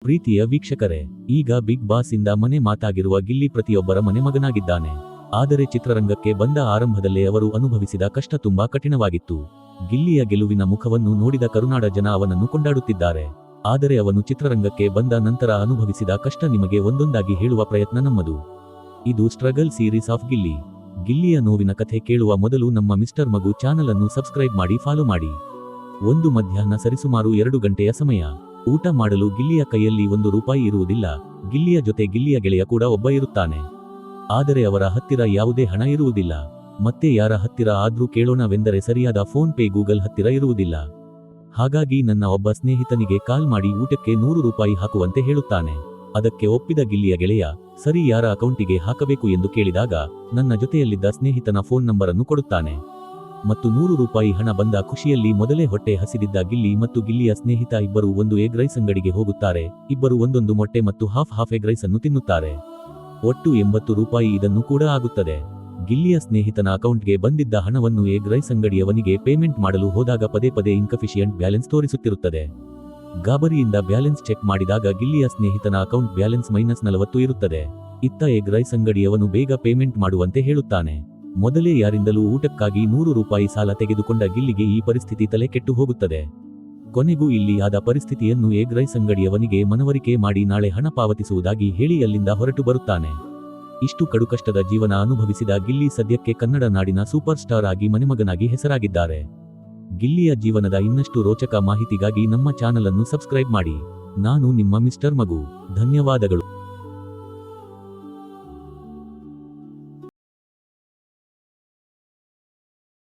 ಪ್ರೀತಿಯ ವೀಕ್ಷಕರೇ, ಈಗ ಬಿಗ್ ಬಾಸ್ ಇಂದ ಮನೆ ಮಾತಾಗಿರುವ ಗಿಲ್ಲಿ ಪ್ರತಿಯೊಬ್ಬರ ಮನೆ ಮಗನಾಗಿದ್ದಾನೆ. ಆದರೆ ಚಿತ್ರರಂಗಕ್ಕೆ ಬಂದ ಆರಂಭದಲ್ಲೇ ಅವರು ಅನುಭವಿಸಿದ ಕಷ್ಟ ತುಂಬಾ ಕಠಿಣವಾಗಿತ್ತು. ಗಿಲ್ಲಿಯ ಗೆಲುವಿನ ಮುಖವನ್ನು ನೋಡಿದ ಕರುನಾಡ ಜನ ಅವನನ್ನು ಕೊಂಡಾಡುತ್ತಿದ್ದಾರೆ. ಆದರೆ ಅವನು ಚಿತ್ರರಂಗಕ್ಕೆ ಬಂದ ನಂತರ ಅನುಭವಿಸಿದ ಕಷ್ಟ ನಿಮಗೆ ಒಂದೊಂದಾಗಿ ಹೇಳುವ ಪ್ರಯತ್ನ ನಮ್ಮದು. ಇದು ಸ್ಟ್ರಗಲ್ ಸೀರೀಸ್ ಆಫ್ ಗಿಲ್ಲಿ. ಗಿಲ್ಲಿಯ ನೋವಿನ ಕಥೆ ಕೇಳುವ ಮೊದಲು ನಮ್ಮ ಮಿಸ್ಟರ್ ಮಗು ಚಾನಲ್ ಅನ್ನು ಸಬ್ಸ್ಕ್ರೈಬ್ ಮಾಡಿ, ಫಾಲೋ ಮಾಡಿ. ಒಂದು ಮಧ್ಯಾಹ್ನ ಸರಿಸುಮಾರು 2 ಗಂಟೆಯ ಸಮಯ. ಊಟ ಮಾಡಲು ಗಿಲ್ಲಿಯ ಕೈಯಲ್ಲಿ ₹1 ಇರುವುದಿಲ್ಲ. ಗಿಲ್ಲಿಯ ಜೊತೆ ಗಿಲ್ಲಿಯ ಗೆಳೆಯ ಕೂಡ ಒಬ್ಬ ಇರುತ್ತಾನೆ. ಆದರೆ ಅವರ ಹತ್ತಿರ ಯಾವುದೇ ಹಣ ಇರುವುದಿಲ್ಲ. ಮತ್ತೆ ಯಾರ ಹತ್ತಿರ ಆದ್ರೂ ಕೇಳೋಣವೆಂದರೆ ಸರಿಯಾದ ಫೋನ್ ಪೇ, ಗೂಗಲ್ ಹತ್ತಿರ ಇರುವುದಿಲ್ಲ. ಹಾಗಾಗಿ ನನ್ನ ಒಬ್ಬ ಸ್ನೇಹಿತನಿಗೆ ಕಾಲ್ ಮಾಡಿ ಊಟಕ್ಕೆ ₹100 ಹಾಕುವಂತೆ ಹೇಳುತ್ತಾನೆ. ಅದಕ್ಕೆ ಒಪ್ಪಿದ ಗಿಲ್ಲಿಯ ಗೆಳೆಯ, ಸರಿ ಯಾರ ಅಕೌಂಟಿಗೆ ಹಾಕಬೇಕು ಎಂದು ಕೇಳಿದಾಗ ನನ್ನ ಜೊತೆಯಲ್ಲಿದ್ದ ಸ್ನೇಹಿತನ ಫೋನ್ ನಂಬರನ್ನು ಕೊಡುತ್ತಾನೆ. ಮತ್ತು ₹100 ಹಣ ಬಂದ ಖುಷಿಯಲ್ಲಿ ಮೊದಲೇ ಹೊಟ್ಟೆ ಹಸಿದಿದ್ದ ಗಿಲ್ಲಿ ಮತ್ತು ಗಿಲ್ಲಿಯ ಸ್ನೇಹಿತ ಇಬ್ಬರು ಒಂದು ಎಗ್ ರೈಸ್ ಅಂಗಡಿಗೆ ಹೋಗುತ್ತಾರೆ. ಇಬ್ಬರು ಒಂದೊಂದು ಮೊಟ್ಟೆ ಮತ್ತು ಹಾಫ್ ಎಗ್ ರೈಸ್ ಅನ್ನು ತಿನ್ನುತ್ತಾರೆ. ಒಟ್ಟು ₹80 ಇದನ್ನು ಕೂಡ ಆಗುತ್ತದೆ. ಗಿಲ್ಲಿಯ ಸ್ನೇಹಿತನ ಅಕೌಂಟ್ಗೆ ಬಂದಿದ್ದ ಹಣವನ್ನು ಎಗ್ ರೈಸ್ ಅಂಗಡಿಯವನಿಗೆ ಪೇಮೆಂಟ್ ಮಾಡಲು ಹೋದಾಗ ಪದೇ ಇನ್ಕಫಿಷಿಯಂಟ್ ಬ್ಯಾಲೆನ್ಸ್ ತೋರಿಸುತ್ತಿರುತ್ತದೆ. ಗಾಬರಿಯಿಂದ ಬ್ಯಾಲೆನ್ಸ್ ಚೆಕ್ ಮಾಡಿದಾಗ ಗಿಲ್ಲಿಯ ಸ್ನೇಹಿತನ ಅಕೌಂಟ್ ಬ್ಯಾಲೆನ್ಸ್ -40 ಇರುತ್ತದೆ. ಇತ್ತ ಎಗ್ ರೈಸ್ ಅಂಗಡಿಯವನು ಬೇಗ ಪೇಮೆಂಟ್ ಮಾಡುವಂತೆ ಹೇಳುತ್ತಾನೆ. ಮೊದಲೇ ಯಾರಿಂದಲೂ ಊಟಕ್ಕಾಗಿ ₹100 ಸಾಲ ತೆಗೆದುಕೊಂಡ ಗಿಲ್ಲಿಗೆ ಈ ಪರಿಸ್ಥಿತಿ ತಲೆ ಕೆಟ್ಟು ಹೋಗುತ್ತದೆ. ಕೊನೆಗೂ ಇಲ್ಲಿ ಆದ ಪರಿಸ್ಥಿತಿಯನ್ನು ಎಗ್ ರೈಸ್ ಅಂಗಡಿಯವನಿಗೆ ಮನವರಿಕೆ ಮಾಡಿ ನಾಳೆ ಹಣ ಪಾವತಿಸುವುದಾಗಿ ಹೇಳಿ ಅಲ್ಲಿಂದ ಹೊರಟು ಬರುತ್ತಾನೆ. ಇಷ್ಟು ಕಡುಕಷ್ಟದ ಜೀವನ ಅನುಭವಿಸಿದ ಗಿಲ್ಲಿ ಸದ್ಯಕ್ಕೆ ಕನ್ನಡ ನಾಡಿನ ಸೂಪರ್ ಸ್ಟಾರ್ ಆಗಿ ಮನೆಮಗನಾಗಿ ಹೆಸರಾಗಿದ್ದಾರೆ. ಗಿಲ್ಲಿಯ ಜೀವನದ ಇನ್ನಷ್ಟು ರೋಚಕ ಮಾಹಿತಿಗಾಗಿ ನಮ್ಮ ಚಾನಲ್ ಅನ್ನು ಸಬ್ಸ್ಕ್ರೈಬ್ ಮಾಡಿ. ನಾನು ನಿಮ್ಮ ಮಿಸ್ಟರ್ ಮಗು. ಧನ್ಯವಾದಗಳು.